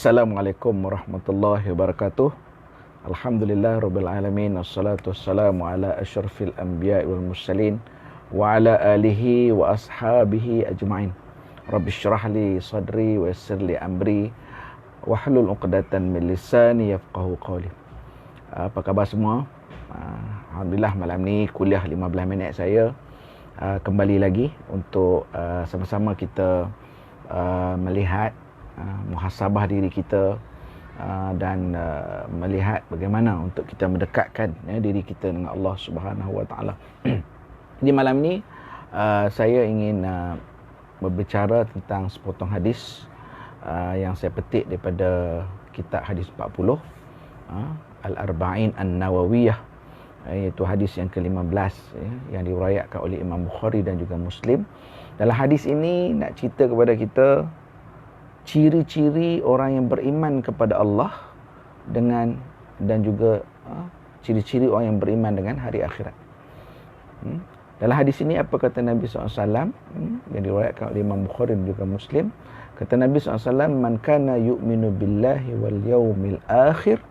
Assalamualaikum warahmatullahi wabarakatuh. Alhamdulillah rabbil alamin, wassalatu wassalamu ala asyrafil anbiya'i wal mursalin wa ala alihi wa ashabihi ajma'in. Rabbi syrah li sadri wa yassir li amri wahlul 'uqdatan min lisani yafqahu qawli. Apa khabar semua? Alhamdulillah malam ni kuliah 15 minit saya kembali lagi untuk sama-sama kita melihat muhasabah diri kita dan melihat bagaimana untuk kita mendekatkan diri kita dengan Allah Subhanahu Wa Taala. Di malam ini saya ingin berbicara tentang sepotong hadis yang saya petik daripada kitab hadis 40 Al-Arba'in An-Nawawiyah, iaitu hadis yang ke-15 yang diriwayatkan oleh Imam Bukhari dan juga Muslim. Dalam hadis ini nak cerita kepada kita ciri-ciri orang yang beriman kepada Allah dan juga ciri-ciri orang yang beriman dengan hari akhirat. Dalam hadis ini apa kata Nabi SAW yang diriwayatkan oleh Imam Bukhari dan juga Muslim? Kata Nabi SAW, man kana yu'minu billahi wal yawmil akhir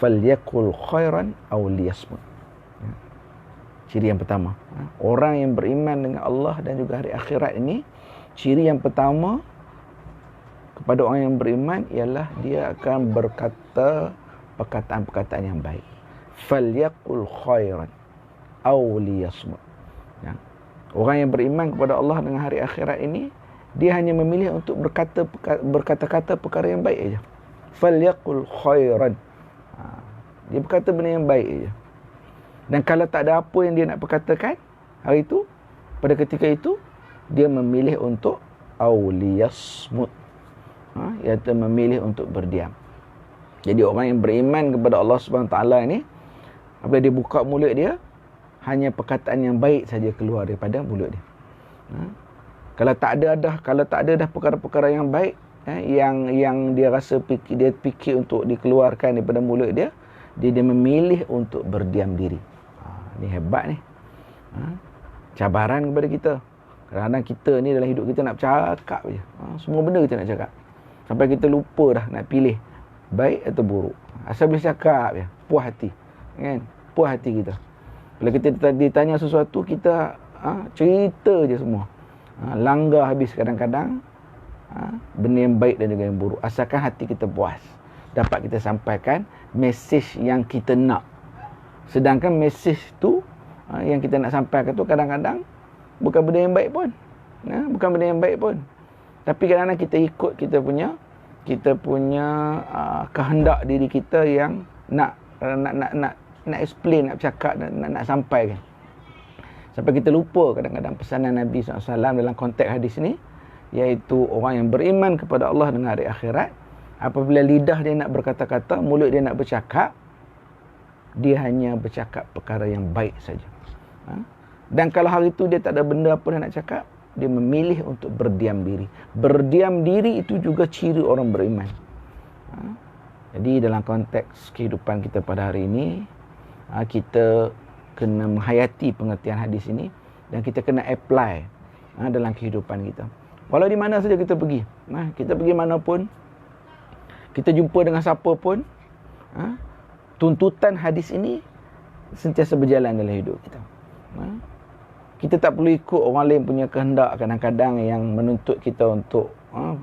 falyakul khairan aw liyasmut. Ciri yang pertama, orang yang beriman dengan Allah dan juga hari akhirat ini, ciri yang pertama kepada orang yang beriman ialah dia akan berkata perkataan-perkataan yang baik. Falyaqul khairan aw liyasmut. Ya. Orang yang beriman kepada Allah dengan hari akhirat ini, dia hanya memilih untuk berkata-kata perkara yang baik saja. Falyaqul khairan. Dia berkata benda yang baik saja. Dan kalau tak ada apa yang dia nak perkatakan hari itu, pada ketika itu dia memilih untuk aw liyasmut. Iaitu memilih untuk berdiam. Jadi orang yang beriman kepada Allah SWT ni, apabila dia buka mulut dia, hanya perkataan yang baik saja keluar daripada mulut dia. Kalau tak ada dah perkara-perkara yang baik yang dia rasa dia fikir untuk dikeluarkan daripada mulut dia, dia memilih untuk berdiam diri. Ni hebat ni. Cabaran kepada kita. Kadang-kadang kita ni dalam hidup kita nak bercakap je. Semua benda kita nak cakap. Sampai kita lupa dah nak pilih baik atau buruk. Asal boleh cakap je, puas hati. Kan? Puas hati kita. Bila kita ditanya sesuatu, kita cerita je semua. Langgar habis kadang-kadang benda yang baik dan juga yang buruk. Asalkan hati kita puas, dapat kita sampaikan mesej yang kita nak. Sedangkan mesej tu yang kita nak sampaikan tu kadang-kadang bukan benda yang baik pun. Bukan benda yang baik pun. Tapi kadang-kadang kita ikut kita punya kehendak diri kita yang nak explain, nak bercakap, nak sampaikan. Sampai kita lupa kadang-kadang pesanan Nabi SAW dalam konteks hadis ni, iaitu orang yang beriman kepada Allah dengan hari akhirat, apabila lidah dia nak berkata-kata, mulut dia nak bercakap, dia hanya bercakap perkara yang baik saja. Dan kalau hari itu dia tak ada benda apa dia nak cakap, dia memilih untuk berdiam diri. Berdiam diri itu juga ciri orang beriman. Jadi dalam konteks kehidupan kita pada hari ini, kita kena menghayati pengertian hadis ini dan kita kena apply dalam kehidupan kita. Walau di mana saja kita pergi, kita pergi mana pun, kita jumpa dengan siapa pun, tuntutan hadis ini sentiasa berjalan dalam hidup kita. Kita tak perlu ikut orang lain punya kehendak kadang-kadang yang menuntut kita untuk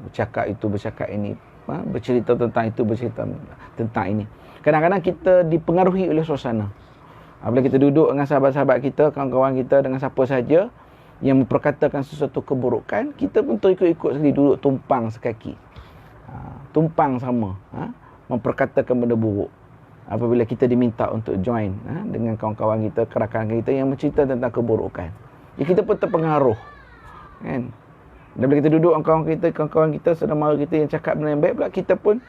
bercakap itu, bercakap ini, bercerita tentang itu, bercerita tentang ini. Kadang-kadang kita dipengaruhi oleh suasana. Apabila kita duduk dengan sahabat-sahabat kita, kawan-kawan kita, dengan siapa saja yang memperkatakan sesuatu keburukan, kita pun terikut-ikut sekali, duduk tumpang sekaki. Tumpang sama, memperkatakan benda buruk. Apabila kita diminta untuk join dengan kawan-kawan kita, rakan kita yang mencerita tentang keburukan, kita pun terpengaruh, kan? Dan bila kita duduk dengan kawan-kawan kita, saudara kita yang cakap benda yang baik pula, kita pun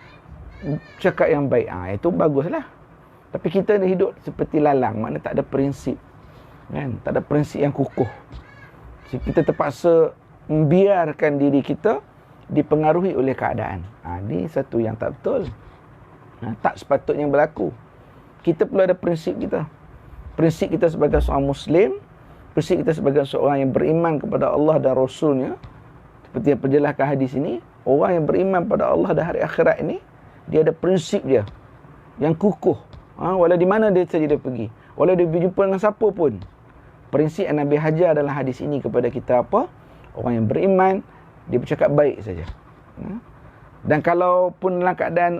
cakap yang baik. Itu baguslah. Tapi kita ni hidup seperti lalang, maknanya tak ada prinsip, kan? Tak ada prinsip yang kukuh. Jadi kita terpaksa membiarkan diri kita dipengaruhi oleh keadaan. Ini satu yang tak betul. Tak sepatutnya berlaku. Kita perlu ada prinsip kita. Prinsip kita sebagai seorang Muslim, prinsip kita sebagai seorang yang beriman kepada Allah dan Rasulnya, seperti yang perjelaskan hadis ini, Orang yang beriman pada Allah dan hari akhirat ini, dia ada prinsip dia yang kukuh. Walau di mana dia saja dia pergi, walau dia berjumpa dengan siapa pun. Prinsip yang Nabi hajar dalam hadis ini kepada kita apa? Orang yang beriman, dia bercakap baik saja. Dan kalau pun dalam keadaan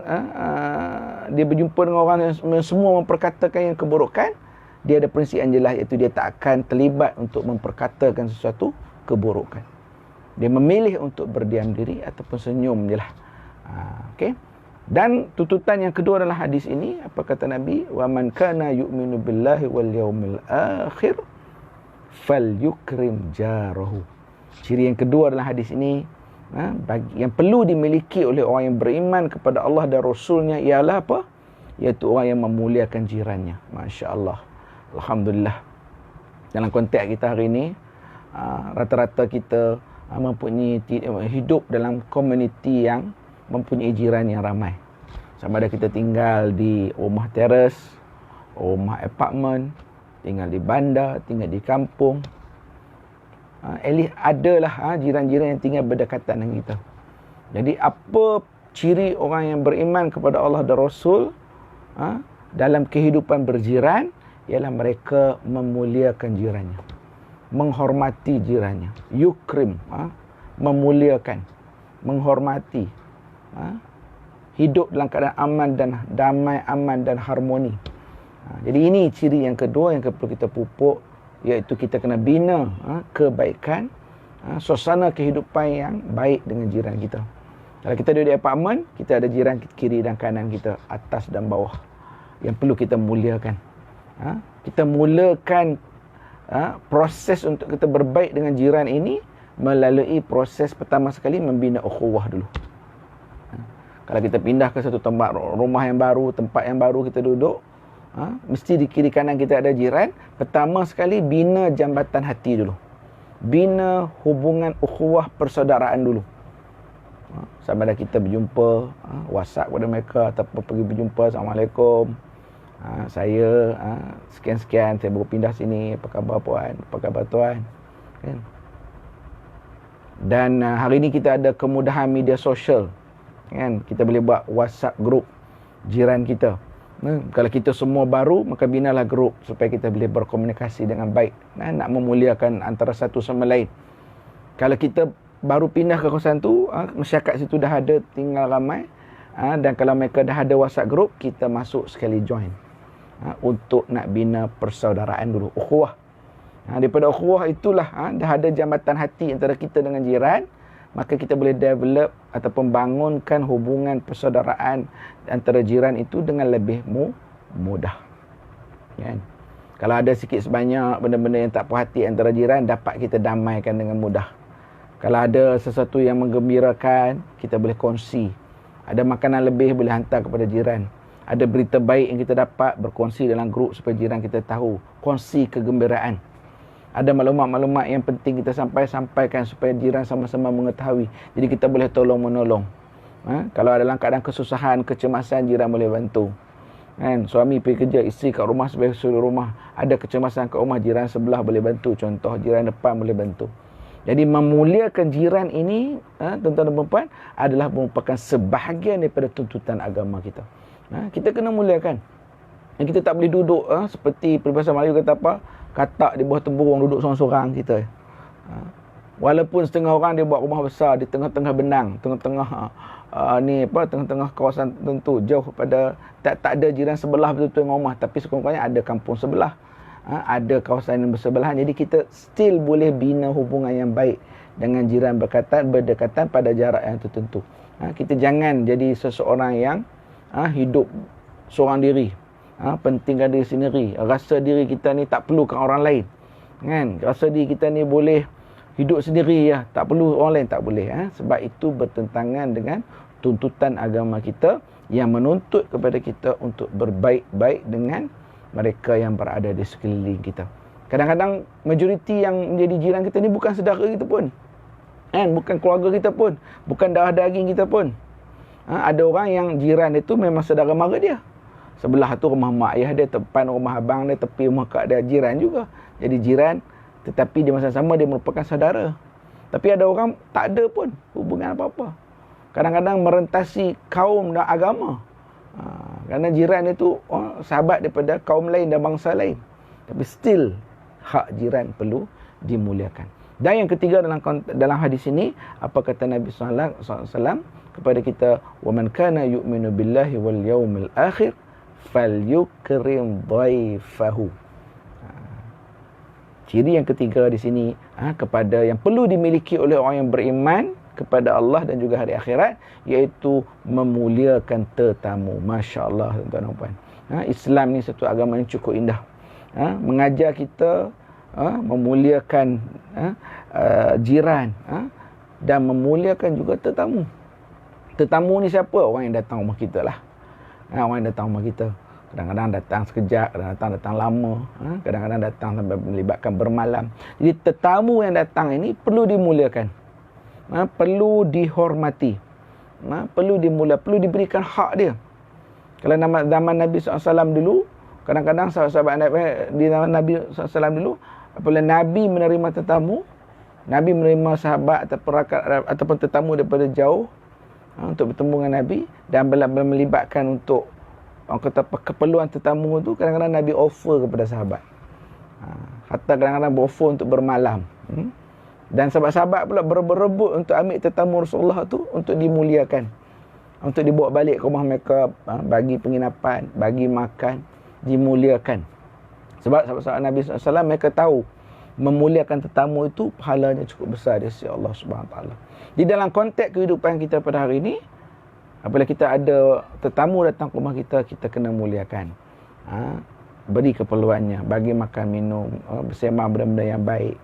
dia berjumpa dengan orang yang semua memperkatakan yang keburukan, dia ada prinsip yang jelas, iaitu dia tak akan terlibat untuk memperkatakan sesuatu keburukan. Dia memilih untuk berdiam diri ataupun senyum je lah. Okay? Dan tuntutan yang kedua adalah hadis ini, apa kata Nabi? Wa man kana yu'minu billahi wal yaumil akhir falyukrim jarahu. Ciri yang kedua adalah hadis ini, bagi yang perlu dimiliki oleh orang yang beriman kepada Allah dan Rasulnya ialah apa? Iaitu orang yang memuliakan jirannya. Masya Allah. Alhamdulillah. Dalam konteks kita hari ini, rata-rata kita mempunyai hidup dalam komuniti yang mempunyai jiran yang ramai. Sama ada kita tinggal di rumah teres, rumah apartmen, tinggal di bandar, tinggal di kampung. At least adalah jiran-jiran yang tinggal berdekatan dengan kita. Jadi apa ciri orang yang beriman kepada Allah dan Rasul dalam kehidupan berjiran? Ialah mereka memuliakan jirannya, menghormati jirannya. Yukrim, memuliakan, menghormati, hidup dalam keadaan aman dan damai, aman dan harmoni. Jadi ini ciri yang kedua yang perlu kita pupuk, iaitu kita kena bina kebaikan, suasana kehidupan yang baik dengan jiran kita. Kalau kita duduk di apartmen, kita ada jiran kiri dan kanan kita, atas dan bawah, yang perlu kita muliakan. Kita mulakan proses untuk kita berbaik dengan jiran ini melalui proses pertama sekali membina ukhuwah dulu. Kalau kita pindah ke satu tempat, rumah yang baru, tempat yang baru kita duduk, mesti di kiri kanan kita ada jiran. Pertama sekali bina jambatan hati dulu, bina hubungan ukhuwah persaudaraan dulu. Sama ada kita berjumpa, WhatsApp kepada mereka ataupun pergi berjumpa, Assalamualaikum, saya sekian-sekian, saya baru pindah sini, apa khabar puan, apa khabar tuan, kan? Dan hari ini kita ada kemudahan media sosial, kan? Kita boleh buat WhatsApp group jiran kita. Kalau kita semua baru, maka binalah grup supaya kita boleh berkomunikasi dengan baik, nak memuliakan antara satu sama lain. Kalau kita baru pindah ke kawasan tu, masyarakat situ dah ada, tinggal ramai, dan kalau mereka dah ada WhatsApp group, kita masuk sekali join, untuk nak bina persaudaraan dulu, ukhuwah. Daripada ukhuwah itulah dah ada jambatan hati antara kita dengan jiran, maka kita boleh develop ataupun bangunkan hubungan persaudaraan antara jiran itu dengan lebih mudah. Kan? Kalau ada sikit sebanyak benda-benda yang tak puas hati antara jiran, dapat kita damaikan dengan mudah. Kalau ada sesuatu yang menggembirakan, kita boleh kongsi. Ada makanan lebih, boleh hantar kepada jiran. Ada berita baik yang kita dapat, berkongsi dalam grup supaya jiran kita tahu. Kongsi kegembiraan. Ada maklumat-maklumat yang penting kita sampaikan supaya jiran sama-sama mengetahui. Jadi kita boleh tolong-menolong. Kalau dalam keadaan kesusahan, kecemasan, jiran boleh bantu. Kan? Suami pergi kerja, isteri kat rumah sebagai suri rumah. Ada kecemasan kat rumah, jiran sebelah boleh bantu. Contoh, jiran depan boleh bantu. Jadi memuliakan jiran ini, tuan-tuan dan puan, adalah merupakan sebahagian daripada tuntutan agama kita. Kita kena muliakan. Kita tak boleh duduk seperti peribahasa Melayu kata apa? Katak di bawah temburung, duduk seorang-seorang kita. Walaupun setengah orang dia buat rumah besar di tengah-tengah benang, tengah-tengah kawasan tertentu, jauh pada tak ada jiran sebelah betul-betul dengan rumah, tapi sekurang-kurangnya ada kampung sebelah, ada kawasan yang bersebelahan. Jadi kita still boleh bina hubungan yang baik dengan jiran berdekatan pada jarak yang tertentu. Kita jangan jadi seseorang yang hidup seorang diri, pentingkan diri sendiri, rasa diri kita ni tak perlukan orang lain, kan? Rasa diri kita ni boleh hidup sendiri, tak perlu orang lain, tak boleh. Sebab itu bertentangan dengan tuntutan agama kita yang menuntut kepada kita untuk berbaik-baik dengan mereka yang berada di sekeliling kita. Kadang-kadang majoriti yang menjadi jiran kita ni bukan saudara kita pun, kan? Bukan keluarga kita pun, bukan darah daging kita pun. Ada orang yang jiran itu memang saudara mara dia. Sebelah tu rumah mak ayah dia, depan rumah abang dia, tepi rumah kak dia, jiran juga. Jadi jiran, tetapi di masa sama dia merupakan saudara. Tapi ada orang tak ada pun hubungan apa-apa. kadang-kadang merentasi kaum dan agama. Kerana jiran itu sahabat daripada kaum lain dan bangsa lain. Tapi still hak jiran perlu dimuliakan. Dan yang ketiga dalam hadis ini, apa kata Nabi SAW kepada kita, wa man kana yu'minu billahi wal yaumil akhir falyukrim dhaifahu. Ciri yang ketiga di sini kepada yang perlu dimiliki oleh orang yang beriman kepada Allah dan juga hari akhirat, iaitu memuliakan tetamu. Masya-Allah, tuan-tuan dan puan. Islam ni satu agama yang cukup indah. Mengajar kita memuliakan jiran dan memuliakan juga tetamu. Tetamu ni siapa? Orang yang datang rumah kita lah. Orang yang datang rumah kita. Kadang-kadang datang sekejap, kadang-kadang datang lama, kadang-kadang datang sampai melibatkan bermalam. Jadi tetamu yang datang ini perlu dimuliakan. Perlu dihormati. Perlu diberikan hak dia. Kalau zaman Nabi SAW dulu, kadang-kadang sahabat-sahabat di zaman Nabi SAW dulu, apabila Nabi menerima tetamu, Nabi menerima sahabat ataupun tetamu daripada jauh untuk bertemu dengan Nabi dan melibatkan untuk keperluan tetamu tu, kadang-kadang Nabi offer kepada sahabat. Hatta kadang-kadang offer untuk bermalam. Dan sahabat-sahabat pula berebut untuk ambil tetamu Rasulullah tu untuk dimuliakan. Untuk dibawa balik ke rumah mereka, bagi penginapan, bagi makan, dimuliakan. Sebab sahabat-sahabat Nabi SAW mereka tahu memuliakan tetamu itu pahalanya cukup besar di sisi Allah Subhanahu Wa Taala. Di dalam konteks kehidupan kita pada hari ini, apabila kita ada tetamu datang ke rumah kita, kita kena muliakan. Beri keperluannya, bagi makan minum, bersembah benda-benda yang baik.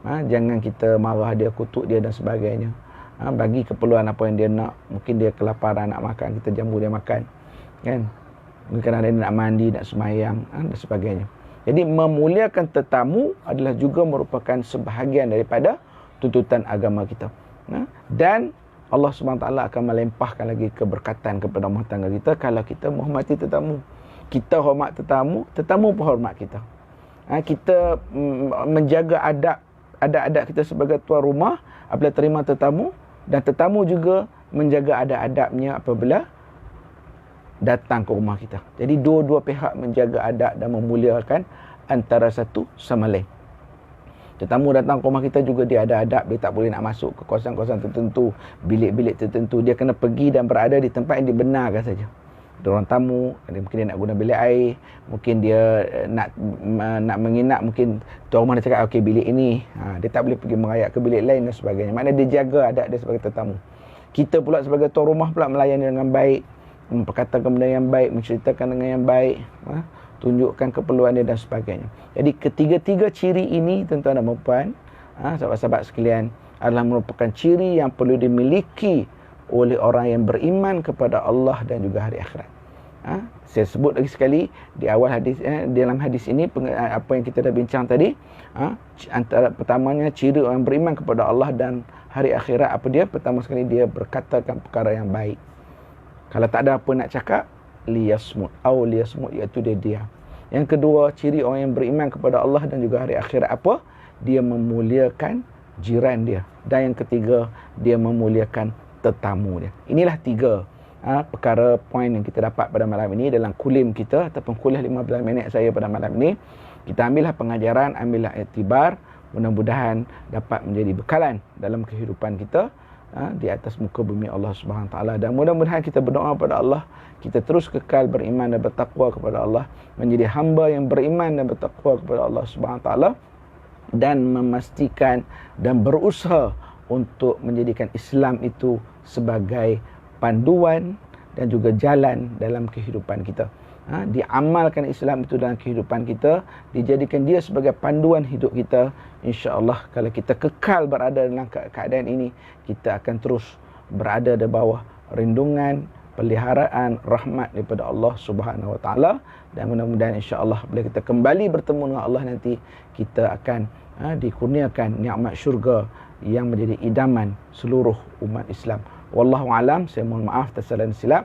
Jangan kita marah dia, kutuk dia dan sebagainya. Bagi keperluan apa yang dia nak. Mungkin dia kelaparan nak makan, kita jamu dia makan, kan? Mungkin kadang-kadang dia nak mandi, nak semayang, dan sebagainya. Jadi memuliakan tetamu adalah juga merupakan sebahagian daripada tuntutan agama kita. Dan Allah SWT akan melempahkan lagi keberkatan kepada rumah tangga kita kalau kita menghormati tetamu. Kita hormat tetamu, tetamu pun hormat kita. Kita menjaga adab kita sebagai tuan rumah apabila terima tetamu, dan tetamu juga menjaga adab-adabnya apabila datang ke rumah kita. Jadi dua-dua pihak menjaga adab dan memuliakan antara satu sama lain. Tetamu datang ke rumah kita juga dia ada adab, dia tak boleh nak masuk ke kawasan-kawasan tertentu, bilik-bilik tertentu, dia kena pergi dan berada di tempat yang dibenarkan saja. Ada orang tamu, mungkin dia nak guna bilik air, mungkin dia nak menginap, mungkin tuan rumah dia cakap okey bilik ini, dia tak boleh pergi merayap ke bilik lain dan sebagainya. Maknanya dia jaga adab dia sebagai tetamu. Kita pula sebagai tuan rumah pula melayani dengan baik, memperkatakan benda yang baik, menceritakan dengan yang baik, tunjukkan keperluan dia dan sebagainya. Jadi ketiga-tiga ciri ini, tuan-tuan dan puan, sahabat-sahabat sekalian, adalah merupakan ciri yang perlu dimiliki oleh orang yang beriman kepada Allah dan juga hari akhirat. Saya sebut lagi sekali di awal hadis, dalam hadis ini apa yang kita dah bincang tadi, antara pertamanya ciri orang beriman kepada Allah dan hari akhirat apa dia? Pertama sekali dia berkatakan perkara yang baik. Kalau tak ada apa nak cakap, liyasmut, iaitu dia diam. Yang kedua, ciri orang yang beriman kepada Allah dan juga hari akhirat apa? Dia memuliakan jiran dia. Dan yang ketiga, dia memuliakan tetamu dia. Inilah tiga perkara poin yang kita dapat pada malam ini dalam kulim kita ataupun kuliah 15 minit saya pada malam ini. Kita ambillah pengajaran, ambillah iktibar, mudah-mudahan dapat menjadi bekalan dalam kehidupan kita di atas muka bumi Allah Subhanahu Taala, dan mudah-mudahan kita berdoa kepada Allah, kita terus kekal beriman dan bertakwa kepada Allah, menjadi hamba yang beriman dan bertakwa kepada Allah Subhanahu Taala, dan memastikan dan berusaha untuk menjadikan Islam itu sebagai panduan dan juga jalan dalam kehidupan kita. Diamalkan Islam itu dalam kehidupan kita, dijadikan dia sebagai panduan hidup kita. InsyaAllah kalau kita kekal berada dalam keadaan ini, kita akan terus berada di bawah rindungan, peliharaan, rahmat daripada Allah Subhanahu Wa Taala. Dan mudah-mudahan insyaAllah bila kita kembali bertemu dengan Allah nanti, kita akan dikurniakan nikmat syurga yang menjadi idaman seluruh umat Islam. Wallahu alam. Saya mohon maaf atas kesalahan silap.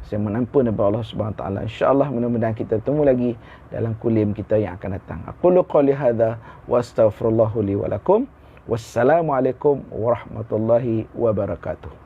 Saya mohon ampun kepada Allah Subhanahu Wa Taala. Insya-Allah mudah-mudahan kita bertemu lagi dalam kuliah kita yang akan datang. Aqulu qouli hadza wa astaghfirullah li wa lakum. Wassalamualaikum warahmatullahi wabarakatuh.